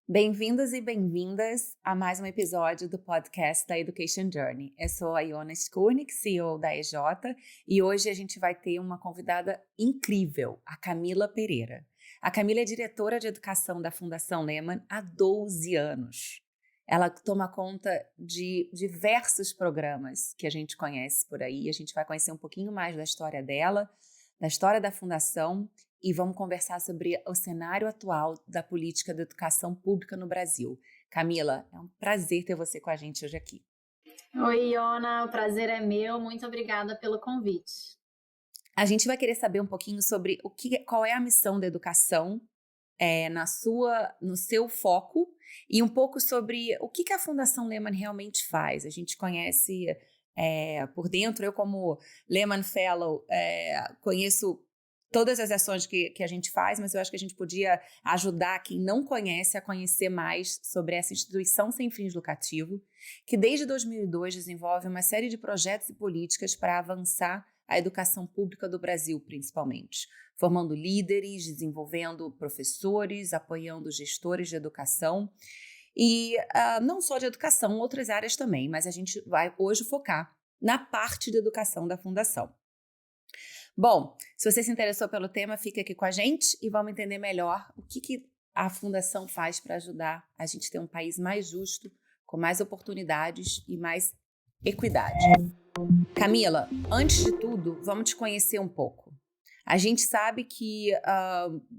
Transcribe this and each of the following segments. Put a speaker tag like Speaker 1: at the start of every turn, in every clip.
Speaker 1: Bem-vindos e bem-vindas a mais um episódio do podcast da Education Journey. Eu sou a Iona Skurnik, CEO da EJ, e hoje a gente vai ter uma convidada incrível, a Camila Pereira. A Camila é diretora de educação da Fundação Lehman há 12 anos. Ela toma conta de diversos programas que a gente conhece por aí. A gente vai conhecer um pouquinho mais da história dela, da história da Fundação, e vamos conversar sobre o cenário atual da política de educação pública no Brasil. Camila, é um prazer ter você com a gente hoje aqui.
Speaker 2: Oi, Iona, o prazer é meu. Muito obrigada pelo convite.
Speaker 1: A gente vai querer saber um pouquinho sobre qual é a missão da educação no seu foco e um pouco sobre o que a Fundação Lehman realmente faz. A gente conhece por dentro, eu como Lehman Fellow conheço todas as ações que a gente faz, mas eu acho que a gente podia ajudar quem não conhece a conhecer mais sobre essa instituição sem fins lucrativos, que desde 2002 desenvolve uma série de projetos e políticas para avançar a educação pública do Brasil, principalmente, formando líderes, desenvolvendo professores, apoiando gestores de educação, e não só de educação, outras áreas também, mas a gente vai hoje focar na parte de educação da Fundação. Bom, se você se interessou pelo tema, fica aqui com a gente e vamos entender melhor o que a Fundação faz para ajudar a gente ter um país mais justo, com mais oportunidades e mais equidade. Camila, antes de tudo, vamos te conhecer um pouco. A gente sabe que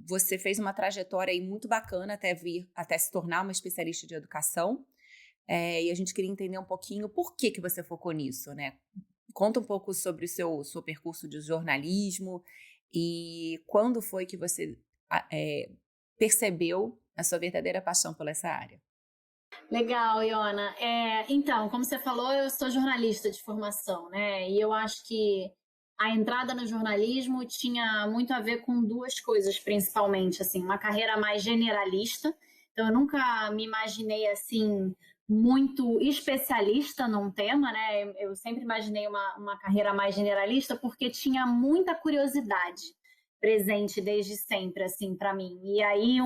Speaker 1: você fez uma trajetória aí muito bacana até se tornar uma especialista de educação, e a gente queria entender um pouquinho por que você focou nisso, né? Conta um pouco sobre o seu percurso de jornalismo e quando foi que você percebeu a sua verdadeira paixão por essa área.
Speaker 2: Legal, Iona. Então, como você falou, eu sou jornalista de formação, né? E eu acho que a entrada no jornalismo tinha muito a ver com duas coisas, principalmente, assim, uma carreira mais generalista. Então, eu nunca me imaginei, assim, muito especialista num tema, né? Eu sempre imaginei uma carreira mais generalista porque tinha muita curiosidade presente desde sempre, assim, para mim. E aí,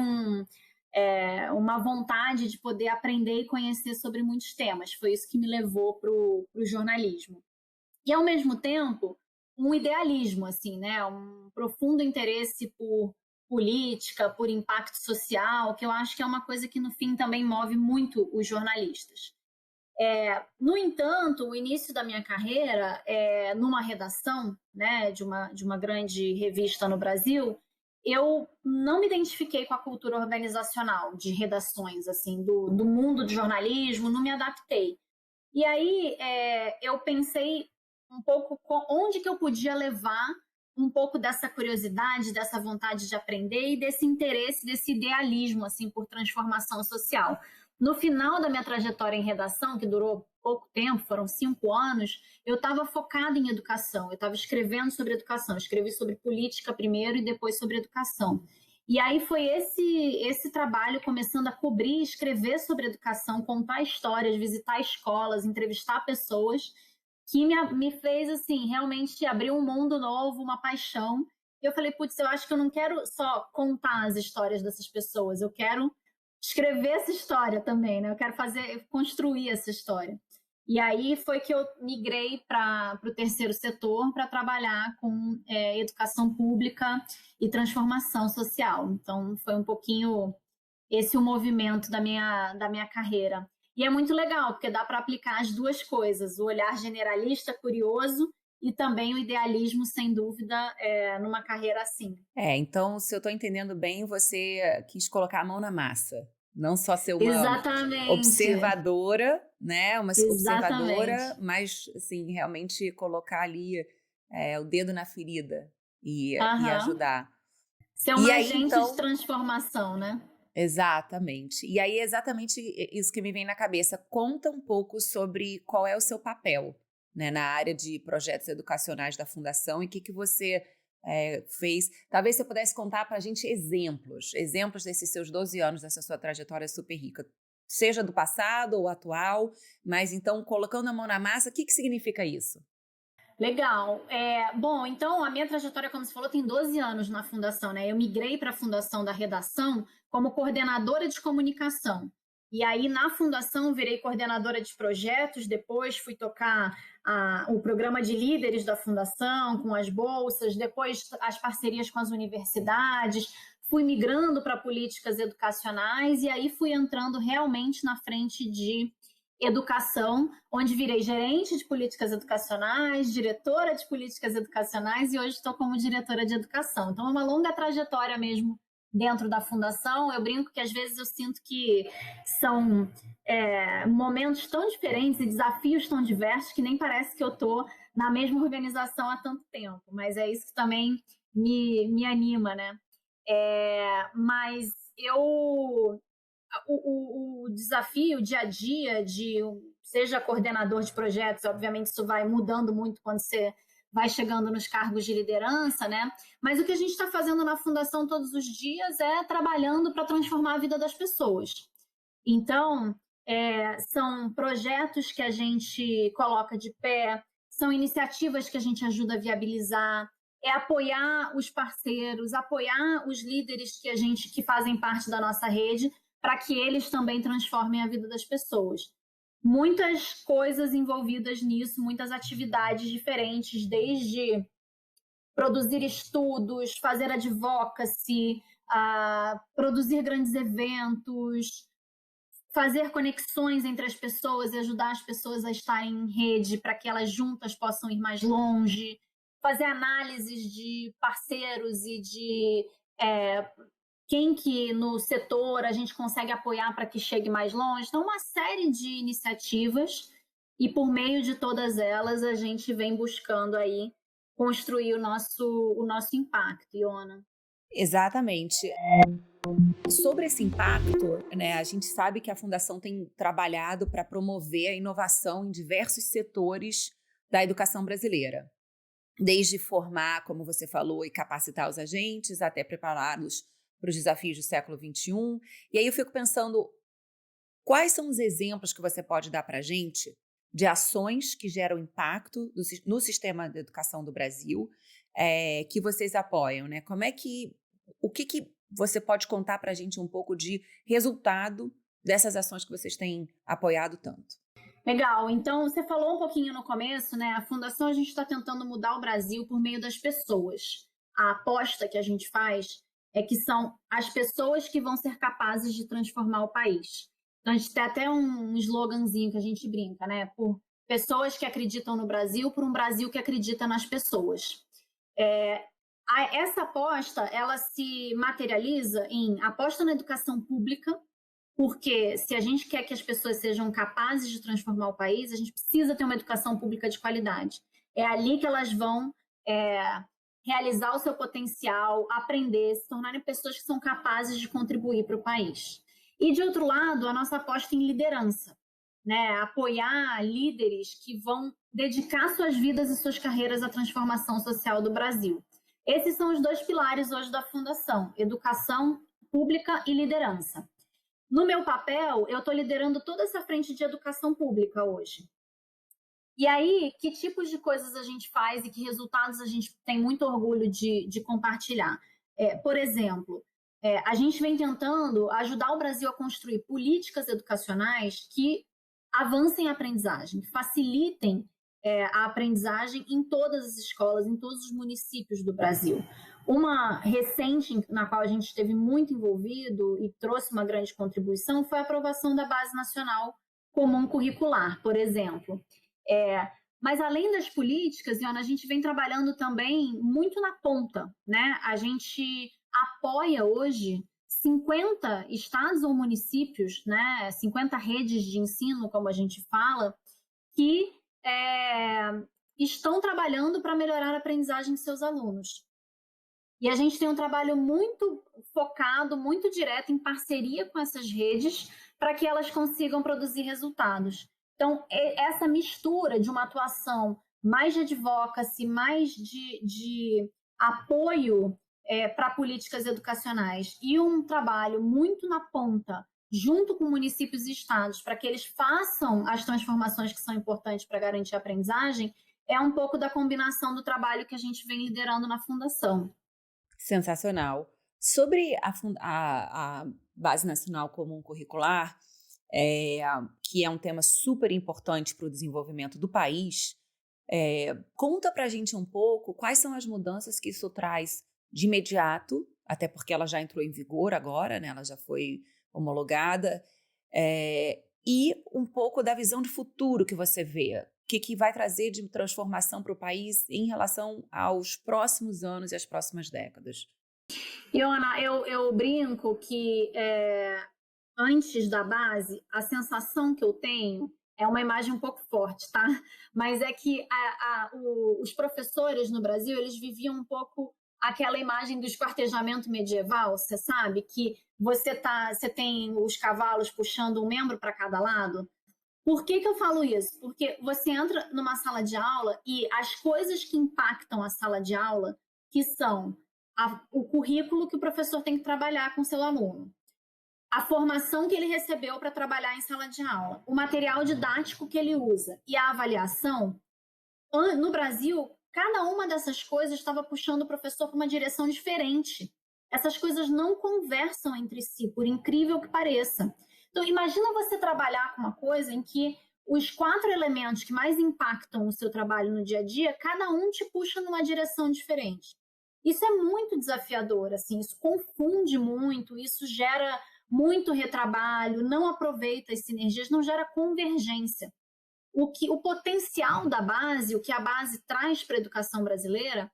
Speaker 2: uma vontade de poder aprender e conhecer sobre muitos temas. Foi isso que me levou para o jornalismo. E, ao mesmo tempo, um idealismo, assim, né? Um profundo interesse por política, por impacto social, que eu acho que é uma coisa que, no fim, também move muito os jornalistas. No entanto, o início da minha carreira, numa redação, né, de uma grande revista no Brasil, eu não me identifiquei com a cultura organizacional de redações, assim, do mundo de jornalismo, não me adaptei. E aí eu pensei um pouco onde que eu podia levar um pouco dessa curiosidade, dessa vontade de aprender e desse interesse, desse idealismo, assim, por transformação social. No final da minha trajetória em redação, que durou pouco tempo, foram 5 anos, eu estava focada em educação, eu estava escrevendo sobre educação, escrevi sobre política primeiro e depois sobre educação. E aí foi esse trabalho, começando a cobrir, escrever sobre educação, contar histórias, visitar escolas, entrevistar pessoas, que me fez, assim, realmente abrir um mundo novo, uma paixão. E eu falei, putz, eu acho que eu não quero só contar as histórias dessas pessoas, eu quero escrever essa história também, né? Eu quero construir essa história. E aí foi que eu migrei para o terceiro setor para trabalhar com educação pública e transformação social. Então, foi um pouquinho esse o movimento da minha carreira. E é muito legal, porque dá para aplicar as duas coisas, o olhar generalista, curioso, e também o idealismo, sem dúvida, numa carreira assim.
Speaker 1: Então, se eu estou entendendo bem, você quis colocar a mão na massa. Não só ser uma
Speaker 2: Exatamente.
Speaker 1: observadora, né? Uma observadora,
Speaker 2: Exatamente.
Speaker 1: mas, assim, realmente colocar ali o dedo na ferida e
Speaker 2: Aham.
Speaker 1: ajudar.
Speaker 2: Ser
Speaker 1: E
Speaker 2: uma
Speaker 1: aí,
Speaker 2: agente de
Speaker 1: então,
Speaker 2: transformação, né?
Speaker 1: exatamente. E aí, exatamente isso que me vem na cabeça. Conta um pouco sobre qual é o seu papel, né, na área de projetos educacionais da Fundação e o que você fez. Talvez você pudesse contar para a gente exemplos desses seus 12 anos, dessa sua trajetória super rica. Seja do passado ou atual, mas então, colocando a mão na massa, o que significa isso?
Speaker 2: Legal. Bom, então a minha trajetória, como você falou, tem 12 anos na fundação, né? Eu migrei para a fundação da redação como coordenadora de comunicação. E aí, na fundação, virei coordenadora de projetos, depois fui tocar o programa de líderes da fundação, com as bolsas, depois as parcerias com as universidades, fui migrando para políticas educacionais e aí fui entrando realmente na frente de educação, onde virei gerente de políticas educacionais, diretora de políticas educacionais e hoje estou como diretora de educação. Então, é uma longa trajetória mesmo dentro da fundação. Eu brinco que às vezes eu sinto que são momentos tão diferentes e desafios tão diversos que nem parece que eu estou na mesma organização há tanto tempo, mas é isso que também me anima, né? Mas o desafio, o dia a dia seja coordenador de projetos, obviamente isso vai mudando muito quando você vai chegando nos cargos de liderança, né? Mas o que a gente está fazendo na Fundação todos os dias é trabalhando para transformar a vida das pessoas. Então, são projetos que a gente coloca de pé, são iniciativas que a gente ajuda a viabilizar, apoiar os parceiros, apoiar os líderes que fazem parte da nossa rede, para que eles também transformem a vida das pessoas. Muitas coisas envolvidas nisso, muitas atividades diferentes, desde produzir estudos, fazer advocacy, produzir grandes eventos, fazer conexões entre as pessoas e ajudar as pessoas a estarem em rede para que elas juntas possam ir mais longe, fazer análises de parceiros e de quem que no setor a gente consegue apoiar para que chegue mais longe. Então, uma série de iniciativas e por meio de todas elas a gente vem buscando aí construir o nosso impacto, Iona.
Speaker 1: Exatamente. Sobre esse impacto, né, a gente sabe que a Fundação tem trabalhado para promover a inovação em diversos setores da educação brasileira. Desde formar, como você falou, e capacitar os agentes, até prepará-los para os desafios do século XXI. E aí eu fico pensando, quais são os exemplos que você pode dar para a gente de ações que geram impacto no sistema de educação do Brasil, que vocês apoiam, né? O que você pode contar para a gente um pouco de resultado dessas ações que vocês têm apoiado tanto?
Speaker 2: Legal, então você falou um pouquinho no começo, né? A Fundação, a gente está tentando mudar o Brasil por meio das pessoas. A aposta que a gente faz é que são as pessoas que vão ser capazes de transformar o país. Então, a gente tem até um sloganzinho que a gente brinca, né? Por pessoas que acreditam no Brasil, por um Brasil que acredita nas pessoas. Essa aposta, ela se materializa em aposta na educação pública, porque se a gente quer que as pessoas sejam capazes de transformar o país, a gente precisa ter uma educação pública de qualidade. É ali que elas vão realizar o seu potencial, aprender, se tornarem pessoas que são capazes de contribuir para o país. E, de outro lado, a nossa aposta em liderança, né? Apoiar líderes que vão dedicar suas vidas e suas carreiras à transformação social do Brasil. Esses são os dois pilares hoje da Fundação: educação pública e liderança. No meu papel, eu estou liderando toda essa frente de educação pública hoje. E aí, que tipos de coisas a gente faz e que resultados a gente tem muito orgulho de compartilhar? Por exemplo, a gente vem tentando ajudar o Brasil a construir políticas educacionais que avancem a aprendizagem, que facilitem a aprendizagem em todas as escolas, em todos os municípios do Brasil. Uma recente na qual a gente esteve muito envolvido e trouxe uma grande contribuição foi a aprovação da Base Nacional Comum Curricular, por exemplo. Mas além das políticas, Iona, a gente vem trabalhando também muito na ponta, né? A gente apoia hoje 50 estados ou municípios, né? 50 redes de ensino, como a gente fala, que estão trabalhando para melhorar a aprendizagem de seus alunos. E a gente tem um trabalho muito focado, muito direto, em parceria com essas redes, para que elas consigam produzir resultados. Então, essa mistura de uma atuação mais de advocacy, mais de apoio para políticas educacionais e um trabalho muito na ponta, junto com municípios e estados, para que eles façam as transformações que são importantes para garantir a aprendizagem, é um pouco da combinação do trabalho que a gente vem liderando na Fundação.
Speaker 1: Sensacional. Sobre a Base Nacional Comum Curricular, que é um tema super importante para o desenvolvimento do país, conta para a gente um pouco quais são as mudanças que isso traz de imediato, até porque ela já entrou em vigor agora, né? Ela já foi homologada, e um pouco da visão de futuro que você vê. O que vai trazer de transformação para o país em relação aos próximos anos e às próximas décadas?
Speaker 2: Iona, eu brinco que antes da base, a sensação que eu tenho é uma imagem um pouco forte, tá? Mas é que os professores no Brasil, eles viviam um pouco aquela imagem do esquartejamento medieval, você sabe? Que você tem os cavalos puxando um membro para cada lado. Por que eu falo isso? Porque você entra numa sala de aula e as coisas que impactam a sala de aula, que são o currículo que o professor tem que trabalhar com seu aluno, a formação que ele recebeu para trabalhar em sala de aula, o material didático que ele usa e a avaliação, no Brasil, cada uma dessas coisas estava puxando o professor para uma direção diferente. Essas coisas não conversam entre si, por incrível que pareça. Então, imagina você trabalhar com uma coisa em que os 4 elementos que mais impactam o seu trabalho no dia a dia, cada um te puxa numa direção diferente. Isso é muito desafiador, assim, isso confunde muito, isso gera muito retrabalho, não aproveita as sinergias, não gera convergência. O potencial da base, o que a base traz para a educação brasileira,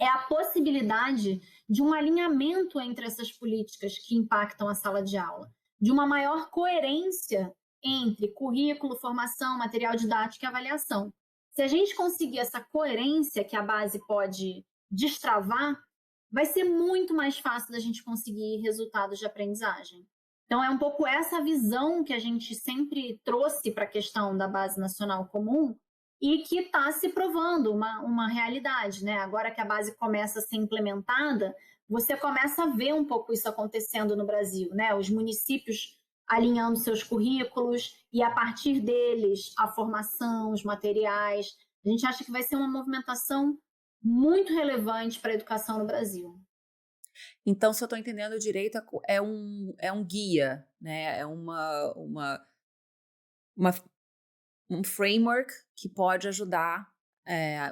Speaker 2: é a possibilidade de um alinhamento entre essas políticas que impactam a sala de aula, de uma maior coerência entre currículo, formação, material didático e avaliação. Se a gente conseguir essa coerência que a base pode destravar, vai ser muito mais fácil da gente conseguir resultados de aprendizagem. Então, é um pouco essa visão que a gente sempre trouxe para a questão da Base Nacional Comum e que está se provando uma realidade, né? Agora que a base começa a ser implementada, você começa a ver um pouco isso acontecendo no Brasil, né? Os municípios alinhando seus currículos e, a partir deles, a formação, os materiais. A gente acha que vai ser uma movimentação muito relevante para a educação no Brasil.
Speaker 1: Então, se eu estou entendendo direito, é um guia, né? É um framework que pode ajudar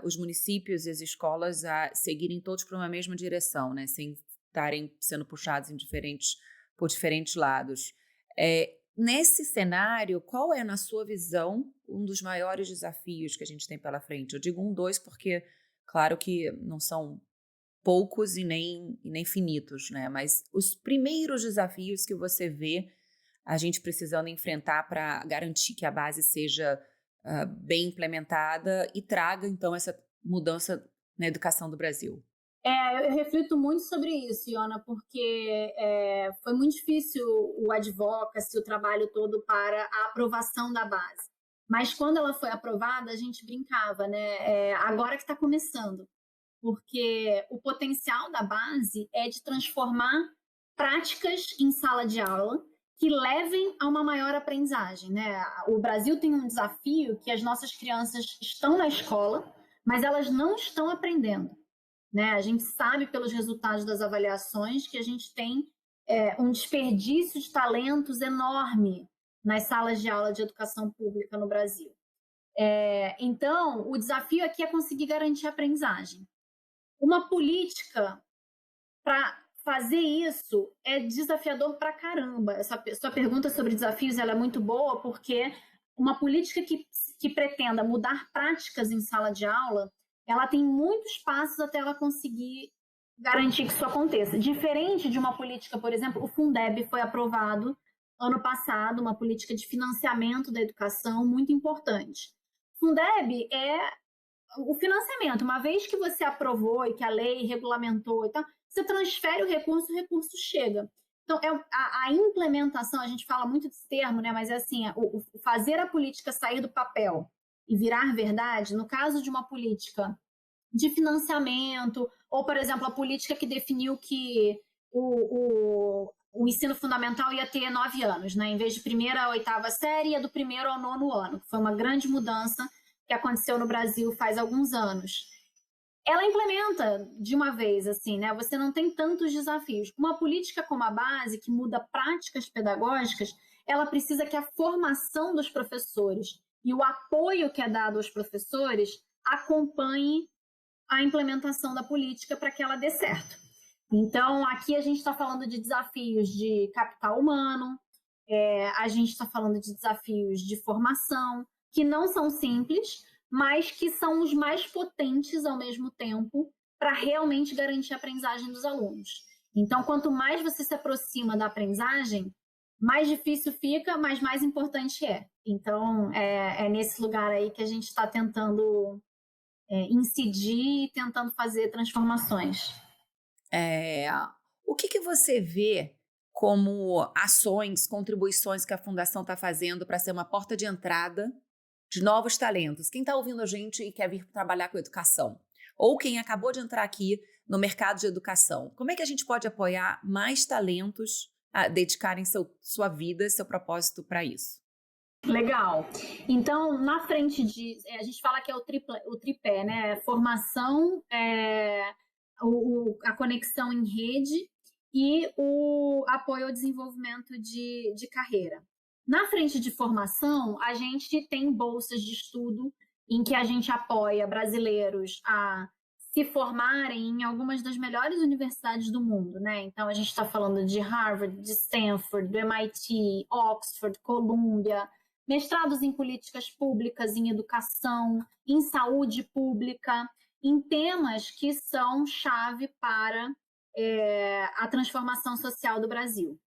Speaker 1: os municípios e as escolas a seguirem todos para uma mesma direção, né? Sem estarem sendo puxados por diferentes lados. Nesse cenário, qual é, na sua visão, um dos maiores desafios que a gente tem pela frente? Eu digo 2 porque, claro que não são poucos e nem finitos, né? Mas os primeiros desafios que você vê a gente precisando enfrentar para garantir que a base seja bem implementada e traga, então, essa mudança na educação do Brasil.
Speaker 2: Eu reflito muito sobre isso, Iona, porque foi muito difícil o advocacy, o trabalho todo para a aprovação da base. Mas quando ela foi aprovada, a gente brincava, né? Agora que está começando. Porque o potencial da base é de transformar práticas em sala de aula que levem a uma maior aprendizagem, né? O Brasil tem um desafio que as nossas crianças estão na escola, mas elas não estão aprendendo, né? A gente sabe pelos resultados das avaliações que a gente tem um desperdício de talentos enorme nas salas de aula de educação pública no Brasil. Então, o desafio aqui é conseguir garantir a aprendizagem. Uma política para fazer isso é desafiador para caramba. Essa sua pergunta sobre desafios ela é muito boa, porque uma política que pretenda mudar práticas em sala de aula, ela tem muitos passos até ela conseguir garantir que isso aconteça. Diferente de uma política, por exemplo, o Fundeb foi aprovado ano passado, uma política de financiamento da educação muito importante. Fundeb é o financiamento, uma vez que você aprovou e que a lei regulamentou e tal, você transfere o recurso chega. Então, a implementação, a gente fala muito desse termo, né? Mas é assim, o fazer a política sair do papel e virar verdade, no caso de uma política de financiamento, ou, por exemplo, a política que definiu que o ensino fundamental ia ter 9 anos, né? Em vez de 1ª a 8ª série, ia do 1º ao 9º ano, que foi uma grande mudança que que aconteceu no Brasil faz alguns anos. Ela implementa de uma vez, assim, né? Você não tem tantos desafios. Uma política como a base, que muda práticas pedagógicas, ela precisa que a formação dos professores e o apoio que é dado aos professores acompanhe a implementação da política para que ela dê certo. Então, aqui a gente está falando de desafios de capital humano, a gente está falando de desafios de formação, que não são simples, mas que são os mais potentes ao mesmo tempo para realmente garantir a aprendizagem dos alunos. Então, quanto mais você se aproxima da aprendizagem, mais difícil fica, mas mais importante é. Então, é nesse lugar aí que a gente está tentando incidir e tentando fazer transformações.
Speaker 1: O que você vê como ações, contribuições que a Fundação está fazendo para ser uma porta de entrada de novos talentos? Quem está ouvindo a gente e quer vir trabalhar com educação? Ou quem acabou de entrar aqui no mercado de educação? Como é que a gente pode apoiar mais talentos a dedicarem sua vida, seu propósito para isso?
Speaker 2: Legal. Então, na frente a gente fala que é o tripé, né? Formação, a conexão em rede e o apoio ao desenvolvimento de carreira. Na frente de formação, a gente tem bolsas de estudo em que a gente apoia brasileiros a se formarem em algumas das melhores universidades do mundo, né? Então, a gente está falando de Harvard, de Stanford, do MIT, Oxford, Columbia, mestrados em políticas públicas, em educação, em saúde pública, em temas que são chave para a transformação social do Brasil.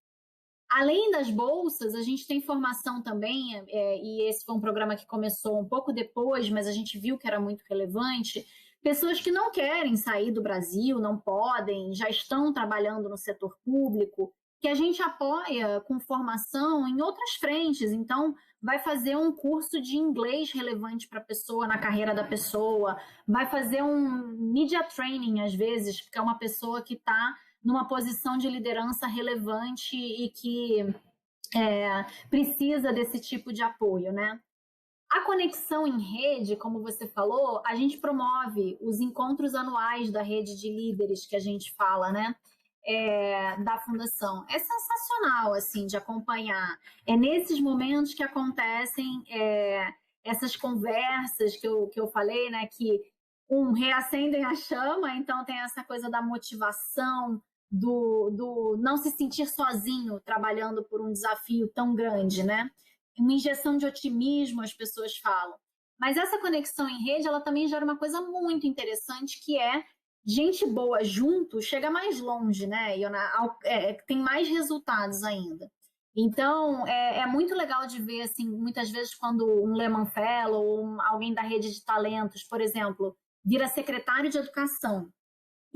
Speaker 2: Além das bolsas, a gente tem formação também, e esse foi um programa que começou um pouco depois, mas a gente viu que era muito relevante. Pessoas que não querem sair do Brasil, não podem, já estão trabalhando no setor público, que a gente apoia com formação em outras frentes. Então, vai fazer um curso de inglês relevante para a pessoa, na carreira da pessoa, vai fazer um media training, às vezes, porque é uma pessoa que está numa posição de liderança relevante e que precisa desse tipo de apoio, né? A conexão em rede, como você falou, a gente promove os encontros anuais da rede de líderes que a gente fala, né? Da fundação. É sensacional, assim, de acompanhar. É nesses momentos que acontecem essas conversas que eu falei, né? Que reacendem a chama, então tem essa coisa da motivação, do não se sentir sozinho trabalhando por um desafio tão grande, né? Uma injeção de otimismo, as pessoas falam. Mas essa conexão em rede, ela também gera uma coisa muito interessante, que é gente boa junto chega mais longe, né? Tem mais resultados ainda. Então, é muito legal de ver, assim, muitas vezes quando um Lehman Fellow ou alguém da rede de talentos, por exemplo, vira secretário de educação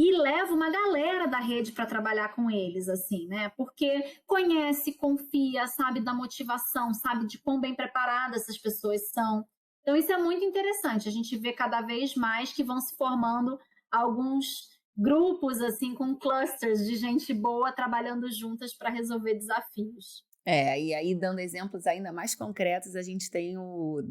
Speaker 2: e leva uma galera da rede para trabalhar com eles, assim, né? Porque conhece, confia, sabe da motivação, sabe de quão bem preparadas essas pessoas são. Então, isso é muito interessante. A gente vê cada vez mais que vão se formando alguns grupos, assim, com clusters de gente boa trabalhando juntas para resolver desafios.
Speaker 1: E aí, dando exemplos ainda mais concretos, a gente tem o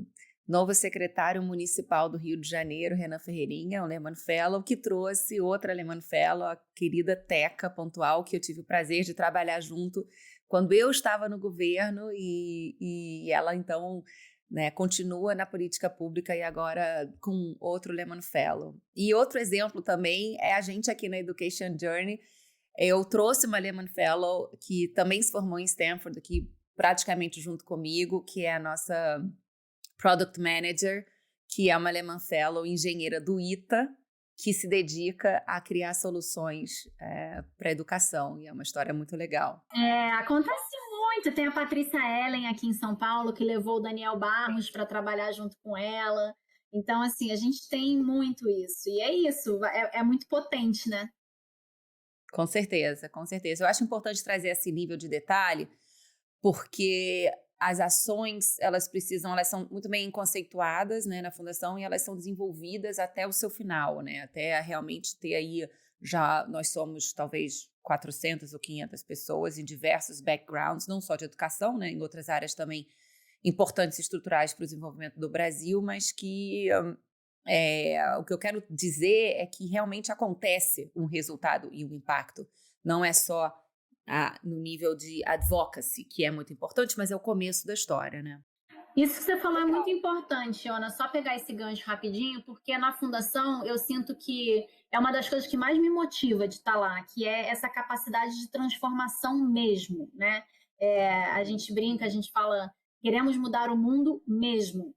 Speaker 1: novo secretário municipal do Rio de Janeiro, Renan Ferreirinha, um Lehman Fellow, que trouxe outra Lehman Fellow, a querida Teca Pontual, que eu tive o prazer de trabalhar junto quando eu estava no governo, e ela, então, né, continua na política pública e agora com outro Lehman Fellow. E outro exemplo também é a gente aqui na Education Journey. Eu trouxe uma Lehman Fellow que também se formou em Stanford, aqui praticamente junto comigo, que é a nossa Product Manager, que é uma Lehman Fellow engenheira do ITA, que se dedica a criar soluções para a educação, e é uma história muito legal.
Speaker 2: Acontece muito. Tem a Patrícia Ellen aqui em São Paulo, que levou o Daniel Barros para trabalhar junto com ela. Então, assim, a gente tem muito isso. E é isso, é muito potente, né?
Speaker 1: Com certeza, com certeza. Eu acho importante trazer esse nível de detalhe, porque as ações, elas são muito bem conceituadas, né, na Fundação, e elas são desenvolvidas até o seu final, né, até realmente ter aí, nós somos talvez 400 ou 500 pessoas em diversos backgrounds, não só de educação, né, em outras áreas também importantes e estruturais para o desenvolvimento do Brasil, mas que o que eu quero dizer é que realmente acontece um resultado e um impacto. Não é só no nível de advocacy, que é muito importante, mas é o começo da história, né?
Speaker 2: Isso que você falou é muito importante, Ana. Só pegar esse gancho rapidinho, porque na fundação eu sinto que é uma das coisas que mais me motiva de estar lá, que é essa capacidade de transformação mesmo, né? A gente brinca, a gente fala, queremos mudar o mundo mesmo.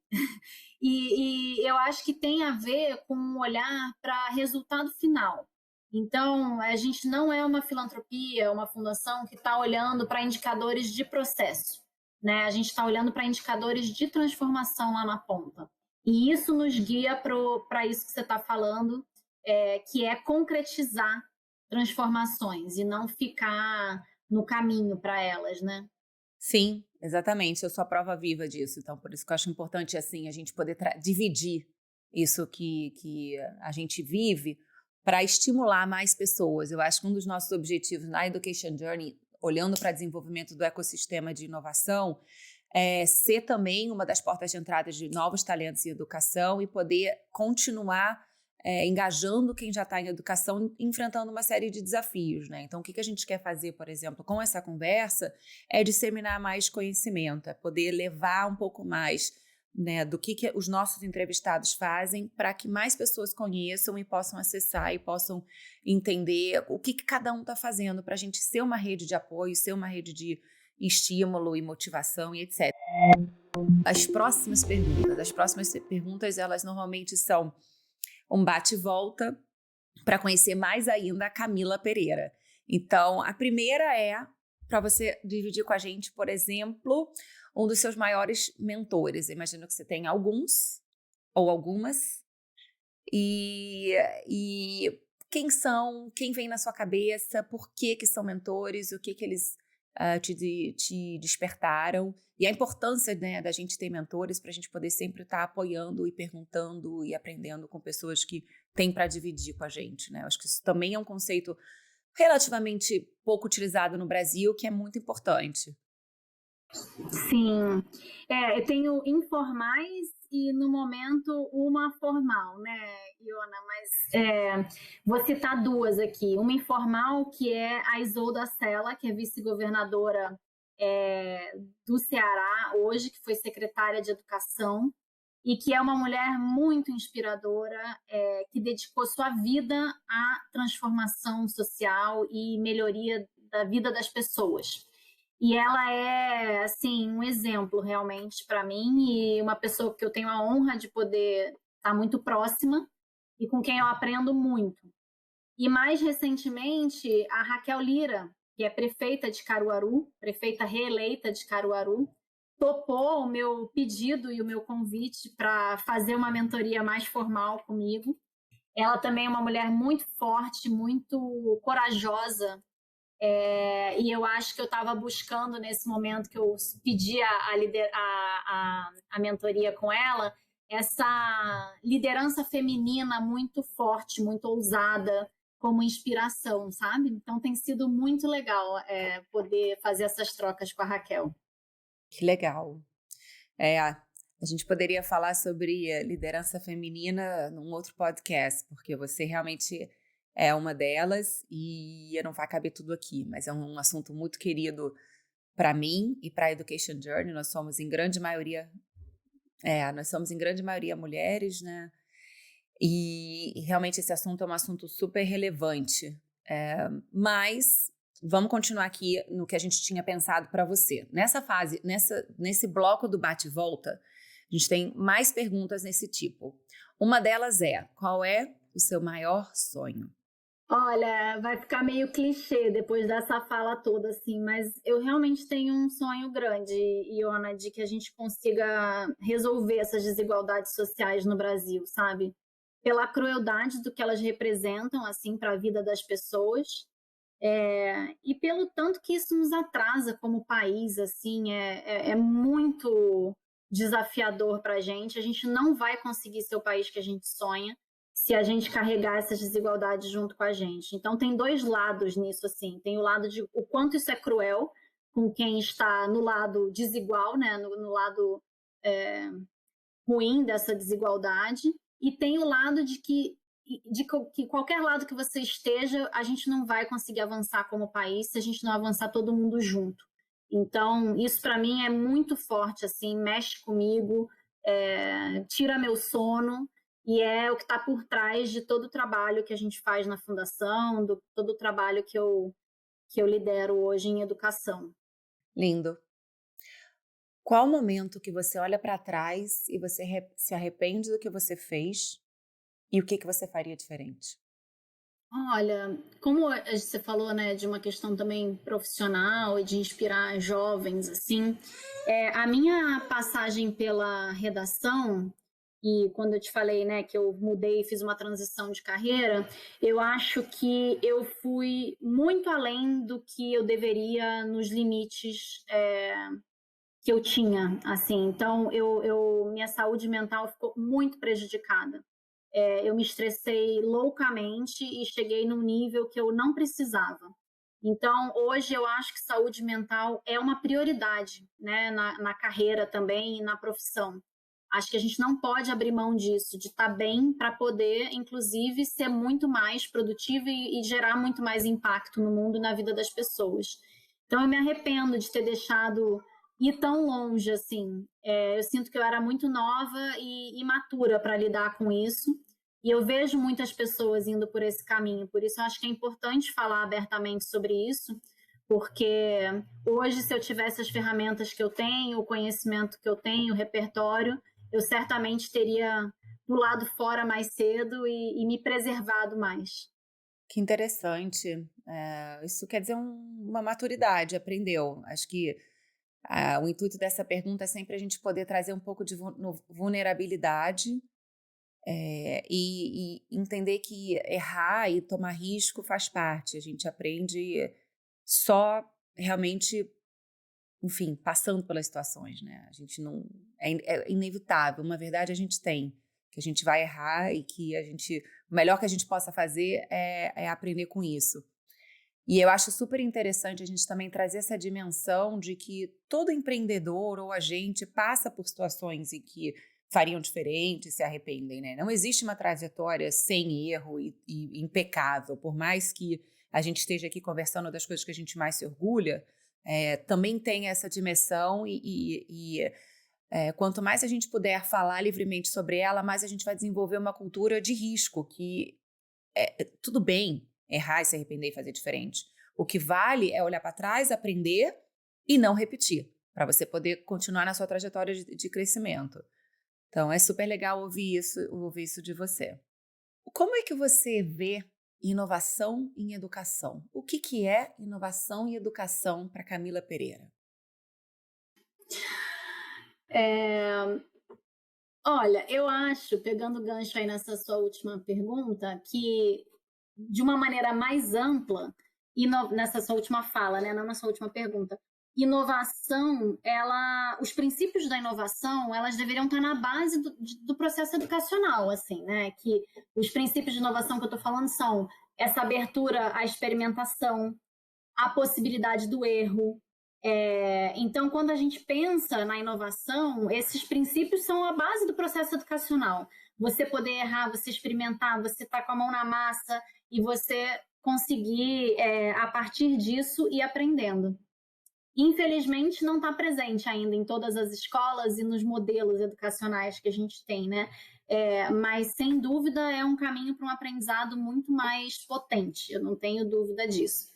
Speaker 2: E eu acho que tem a ver com um olhar para resultado final. Então, a gente não é uma filantropia, uma fundação que está olhando para indicadores de processo, né? A gente está olhando para indicadores de transformação lá na ponta. E isso nos guia para isso que você está falando, que é concretizar transformações e não ficar no caminho para elas, né?
Speaker 1: Sim, exatamente. Eu sou a prova viva disso. Então, por isso que eu acho importante assim a gente poder dividir isso que a gente vive para estimular mais pessoas. Eu acho que um dos nossos objetivos na Education Journey, olhando para desenvolvimento do ecossistema de inovação, é ser também uma das portas de entrada de novos talentos em educação e poder continuar engajando quem já está em educação, enfrentando uma série de desafios, né? Então, o que a gente quer fazer, por exemplo, com essa conversa é disseminar mais conhecimento, é poder levar um pouco mais, né, do que os nossos entrevistados fazem para que mais pessoas conheçam e possam acessar e possam entender o que cada um está fazendo para a gente ser uma rede de apoio, ser uma rede de estímulo e motivação e etc. As próximas perguntas, elas normalmente são um bate e volta para conhecer mais ainda a Camila Pereira. Então, a primeira é para você dividir com a gente, por exemplo, um dos seus maiores mentores. Eu imagino que você tem alguns ou algumas. E quem são, quem vem na sua cabeça, por que são mentores, o que eles te despertaram. E a importância, né, da gente ter mentores para a gente poder sempre estar apoiando e perguntando e aprendendo com pessoas que têm para dividir com a gente, né? Eu acho que isso também é um conceito relativamente pouco utilizado no Brasil, que é muito importante.
Speaker 2: Sim, eu tenho informais e no momento uma formal, né, Iona? Mas vou citar duas aqui. Uma informal, que é a Isolda Sela, que é vice-governadora do Ceará hoje, que foi secretária de Educação, e que é uma mulher muito inspiradora, que dedicou sua vida à transformação social e melhoria da vida das pessoas. E ela é, assim, um exemplo realmente para mim e uma pessoa que eu tenho a honra de poder estar muito próxima e com quem eu aprendo muito. E mais recentemente, a Raquel Lira, que é prefeita de Caruaru, prefeita reeleita de Caruaru, topou o meu pedido e o meu convite para fazer uma mentoria mais formal comigo. Ela também é uma mulher muito forte, muito corajosa, e eu acho que eu estava buscando nesse momento que eu pedi a mentoria com ela, essa liderança feminina muito forte, muito ousada, como inspiração, sabe? Então tem sido muito legal poder fazer essas trocas com a Raquel.
Speaker 1: Que legal. A gente poderia falar sobre liderança feminina num outro podcast, porque você realmente é uma delas e eu não vai caber tudo aqui, mas é um assunto muito querido para mim e para a Education Journey. Nós somos em grande maioria mulheres, né? E realmente esse assunto é um assunto super relevante. Mas vamos continuar aqui no que a gente tinha pensado para você. Nessa fase, nesse bloco do bate-volta, a gente tem mais perguntas nesse tipo. Uma delas é: qual é o seu maior sonho?
Speaker 2: Olha, vai ficar meio clichê depois dessa fala toda, assim, mas eu realmente tenho um sonho grande, Iona, de que a gente consiga resolver essas desigualdades sociais no Brasil, sabe? Pela crueldade do que elas representam, assim, para a vida das pessoas, e pelo tanto que isso nos atrasa como país, assim, é muito desafiador para a gente não vai conseguir ser o país que a gente sonha se a gente carregar essas desigualdades junto com a gente. Então tem dois lados nisso, assim, tem o lado de o quanto isso é cruel com quem está no lado desigual, né, no lado ruim dessa desigualdade, e tem o lado de que qualquer lado que você esteja, a gente não vai conseguir avançar como país se a gente não avançar todo mundo junto. Então, isso para mim é muito forte, assim, mexe comigo, tira meu sono, e é o que está por trás de todo o trabalho que a gente faz na Fundação, todo o trabalho que eu lidero hoje em educação.
Speaker 1: Lindo. Qual o momento que você olha para trás e você se arrepende do que você fez e o que você faria diferente?
Speaker 2: Olha, como você falou, né, de uma questão também profissional e de inspirar jovens, assim, a minha passagem pela redação, e quando eu te falei, né, que eu mudei e fiz uma transição de carreira, eu acho que eu fui muito além do que eu deveria nos limites que eu tinha, assim. Então, minha saúde mental ficou muito prejudicada. Eu me estressei loucamente e cheguei num nível que eu não precisava. Então, hoje eu acho que saúde mental é uma prioridade, né, na carreira também e na profissão. Acho que a gente não pode abrir mão disso, de estar bem para poder, inclusive, ser muito mais produtivo e gerar muito mais impacto no mundo e na vida das pessoas. Então, eu me arrependo de ter deixado ir tão longe, assim. Eu sinto que eu era muito nova e imatura para lidar com isso. E eu vejo muitas pessoas indo por esse caminho. Por isso, eu acho que é importante falar abertamente sobre isso, porque hoje, se eu tivesse as ferramentas que eu tenho, o conhecimento que eu tenho, o repertório, eu certamente teria pulado fora mais cedo e me preservado mais.
Speaker 1: Que interessante. Isso quer dizer uma maturidade, aprendeu. Acho que o intuito dessa pergunta é sempre a gente poder trazer um pouco de vulnerabilidade e entender que errar e tomar risco faz parte. A gente aprende só realmente, enfim, passando pelas situações, né? A gente não. É inevitável. Uma verdade a gente tem, que a gente vai errar e que o melhor que a gente possa fazer é aprender com isso. E eu acho super interessante a gente também trazer essa dimensão de que todo empreendedor ou agente passa por situações em que fariam diferente, se arrependem, né? Não existe uma trajetória sem erro e impecável. Por mais que a gente esteja aqui conversando das coisas que a gente mais se orgulha, também tem essa dimensão quanto mais a gente puder falar livremente sobre ela, mais a gente vai desenvolver uma cultura de risco, que tudo bem errar e se arrepender e fazer diferente. O que vale é olhar para trás, aprender e não repetir, para você poder continuar na sua trajetória de crescimento. Então, é super legal ouvir isso de você. Como é que você vê inovação em educação? O que é inovação em educação para Camila Pereira?
Speaker 2: Olha, eu acho, pegando o gancho aí nessa sua última pergunta, que de uma maneira mais ampla, nessa sua última fala, né, não na sua última pergunta, inovação, os princípios da inovação, elas deveriam estar na base do processo educacional, assim, né? Que os princípios de inovação que eu estou falando são essa abertura à experimentação, a possibilidade do erro. Então, quando a gente pensa na inovação, esses princípios são a base do processo educacional. Você poder errar, você experimentar, você estar com a mão na massa e você conseguir, a partir disso, ir aprendendo. Infelizmente, não está presente ainda em todas as escolas e nos modelos educacionais que a gente tem, né? Mas, sem dúvida, é um caminho para um aprendizado muito mais potente, eu não tenho dúvida disso.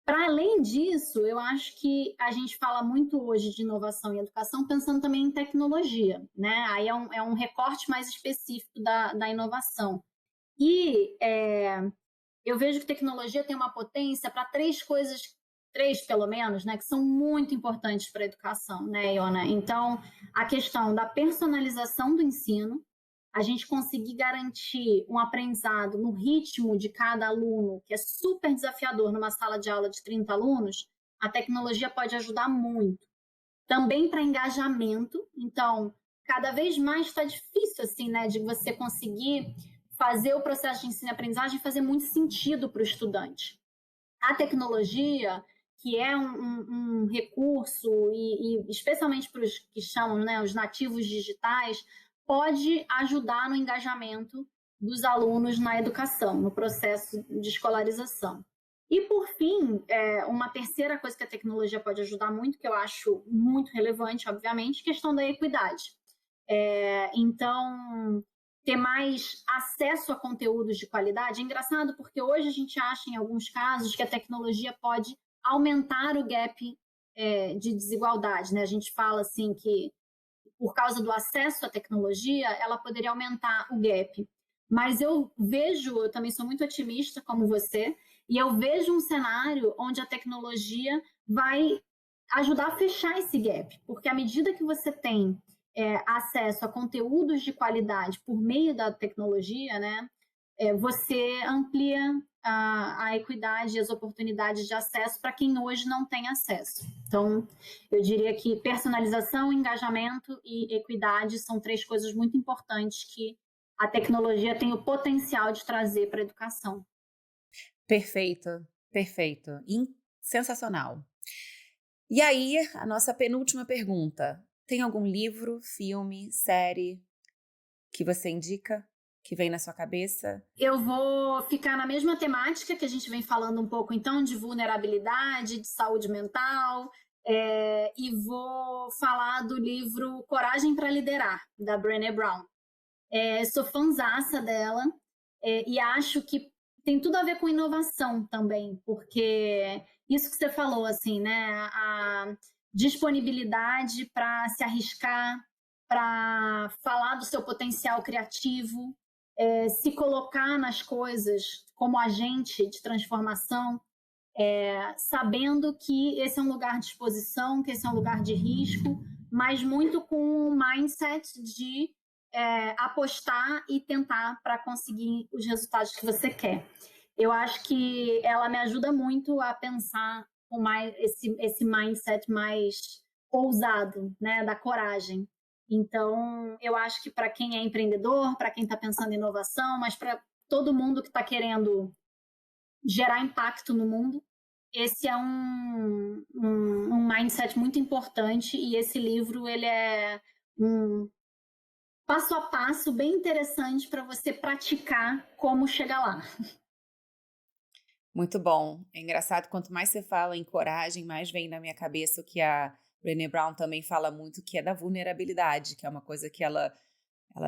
Speaker 2: Para além disso, eu acho que a gente fala muito hoje de inovação e educação pensando também em tecnologia, né? Aí é um recorte mais específico da inovação. E eu vejo que tecnologia tem uma potência para três pelo menos, né, que são muito importantes para a educação, né, Iona? Então, a questão da personalização do ensino, a gente conseguir garantir um aprendizado no ritmo de cada aluno, que é super desafiador numa sala de aula de 30 alunos, a tecnologia pode ajudar muito. Também para engajamento, então, cada vez mais está difícil, assim, né, de você conseguir fazer o processo de ensino e aprendizagem fazer muito sentido para o estudante. A tecnologia, que é um recurso, e especialmente para os que chamam, né, os nativos digitais, pode ajudar no engajamento dos alunos na educação, no processo de escolarização. E, por fim, uma terceira coisa que a tecnologia pode ajudar muito, que eu acho muito relevante, obviamente, questão da equidade. Então, ter mais acesso a conteúdos de qualidade é engraçado, porque hoje a gente acha, em alguns casos, que a tecnologia pode aumentar o gap de desigualdade, né? A gente fala assim que, por causa do acesso à tecnologia, ela poderia aumentar o gap. Mas eu também sou muito otimista, como você, e eu vejo um cenário onde a tecnologia vai ajudar a fechar esse gap, porque à medida que você tem acesso a conteúdos de qualidade por meio da tecnologia, né, você amplia a equidade e as oportunidades de acesso para quem hoje não tem acesso. Então, eu diria que personalização, engajamento e equidade são 3 coisas muito importantes que a tecnologia tem o potencial de trazer para a educação.
Speaker 1: Perfeito, perfeito. Sensacional. E aí, a nossa penúltima pergunta. Tem algum livro, filme, série que você indica, que vem na sua cabeça?
Speaker 2: Eu vou ficar na mesma temática que a gente vem falando um pouco, então, de vulnerabilidade, de saúde mental, e vou falar do livro Coragem para Liderar, da Brené Brown. Sou fãzaça dela e acho que tem tudo a ver com inovação também, porque isso que você falou, assim, né? A disponibilidade para se arriscar, para falar do seu potencial criativo, se colocar nas coisas como agente de transformação, sabendo que esse é um lugar de exposição, que esse é um lugar de risco, mas muito com um mindset de apostar e tentar para conseguir os resultados que você quer. Eu acho que ela me ajuda muito a pensar com mais esse mindset mais ousado, né, da coragem. Então, eu acho que para quem é empreendedor, para quem está pensando em inovação, mas para todo mundo que está querendo gerar impacto no mundo, esse é um mindset muito importante, e esse livro ele é um passo a passo bem interessante para você praticar como chegar lá.
Speaker 1: Muito bom. É engraçado, quanto mais você fala em coragem, mais vem na minha cabeça o que a Brené Brown também fala muito, que é da vulnerabilidade, que é uma coisa que ela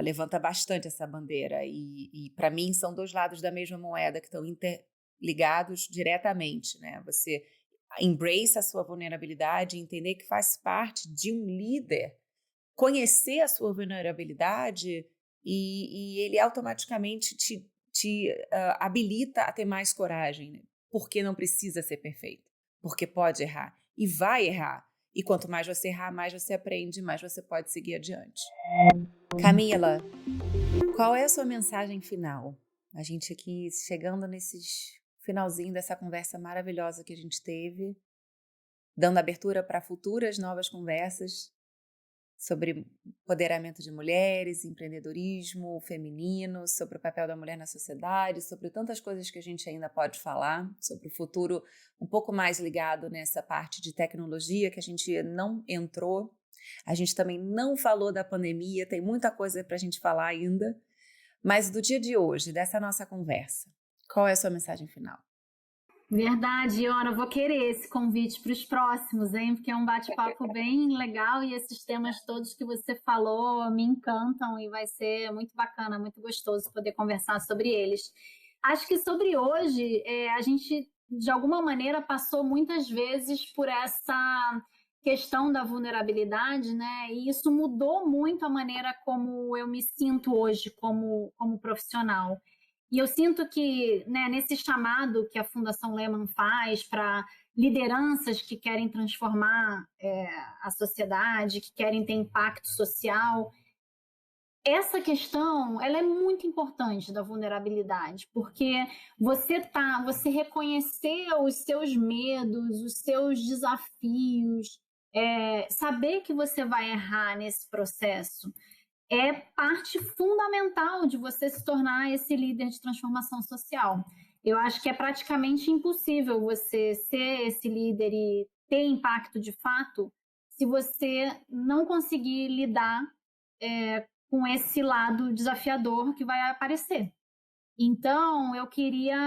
Speaker 1: levanta bastante essa bandeira. E para mim são 2 lados da mesma moeda que estão interligados diretamente, né? Você embrace a sua vulnerabilidade, entender que faz parte de um líder, conhecer a sua vulnerabilidade e ele automaticamente te habilita a ter mais coragem, né? Porque não precisa ser perfeito, porque pode errar e vai errar. E quanto mais você errar, mais você aprende, mais você pode seguir adiante. Camila, qual é a sua mensagem final? A gente aqui chegando nesses finalzinho dessa conversa maravilhosa que a gente teve, dando abertura para futuras novas conversas sobre empoderamento de mulheres, empreendedorismo feminino, sobre o papel da mulher na sociedade, sobre tantas coisas que a gente ainda pode falar, sobre o futuro um pouco mais ligado nessa parte de tecnologia que a gente não entrou. A gente também não falou da pandemia, tem muita coisa para a gente falar ainda. Mas do dia de hoje, dessa nossa conversa, qual é a sua mensagem final?
Speaker 2: Verdade, Iona, eu vou querer esse convite para os próximos, hein? Porque é um bate-papo bem legal e esses temas todos que você falou me encantam e vai ser muito bacana, muito gostoso poder conversar sobre eles. Acho que sobre hoje, a gente, de alguma maneira, passou muitas vezes por essa questão da vulnerabilidade, né? E isso mudou muito a maneira como eu me sinto hoje como profissional. E eu sinto que, né, nesse chamado que a Fundação Lehman faz para lideranças que querem transformar a sociedade, que querem ter impacto social, essa questão ela é muito importante da vulnerabilidade, porque você reconhecer os seus medos, os seus desafios, saber que você vai errar nesse processo, é parte fundamental de você se tornar esse líder de transformação social. Eu acho que é praticamente impossível você ser esse líder e ter impacto de fato se você não conseguir lidar com esse lado desafiador que vai aparecer. Então, eu queria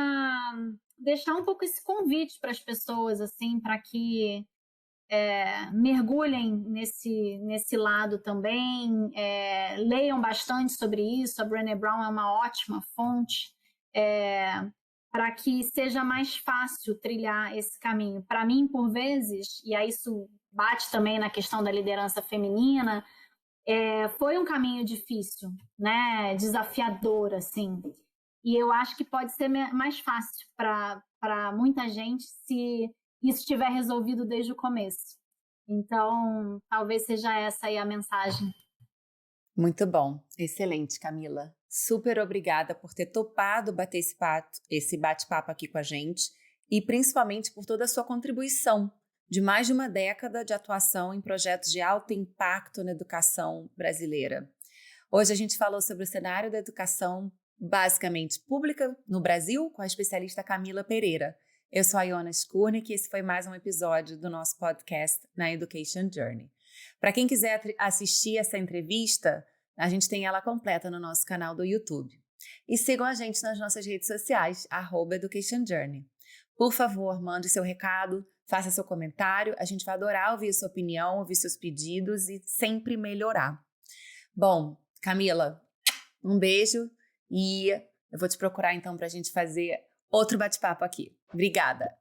Speaker 2: deixar um pouco esse convite para as pessoas, assim, para que mergulhem nesse lado também, leiam bastante sobre isso. A Brené Brown é uma ótima fonte, para que seja mais fácil trilhar esse caminho. Para mim, por vezes, e aí isso bate também na questão da liderança feminina, foi um caminho difícil, né? Desafiador, assim. E eu acho que pode ser mais fácil para muita gente se isso estiver resolvido desde o começo. Então, talvez seja essa aí a mensagem.
Speaker 1: Muito bom, excelente, Camila. Super obrigada por ter topado bater esse bate-papo aqui com a gente e principalmente por toda a sua contribuição de mais de uma década de atuação em projetos de alto impacto na educação brasileira. Hoje a gente falou sobre o cenário da educação basicamente pública no Brasil com a especialista Camila Pereira. Eu sou a Iona Skurnik e esse foi mais um episódio do nosso podcast na Education Journey. Para quem quiser assistir essa entrevista, a gente tem ela completa no nosso canal do YouTube. E sigam a gente nas nossas redes sociais, @Education Journey. Por favor, mande seu recado, faça seu comentário, a gente vai adorar ouvir sua opinião, ouvir seus pedidos e sempre melhorar. Bom, Camila, um beijo e eu vou te procurar então para a gente fazer outro bate-papo aqui. Obrigada!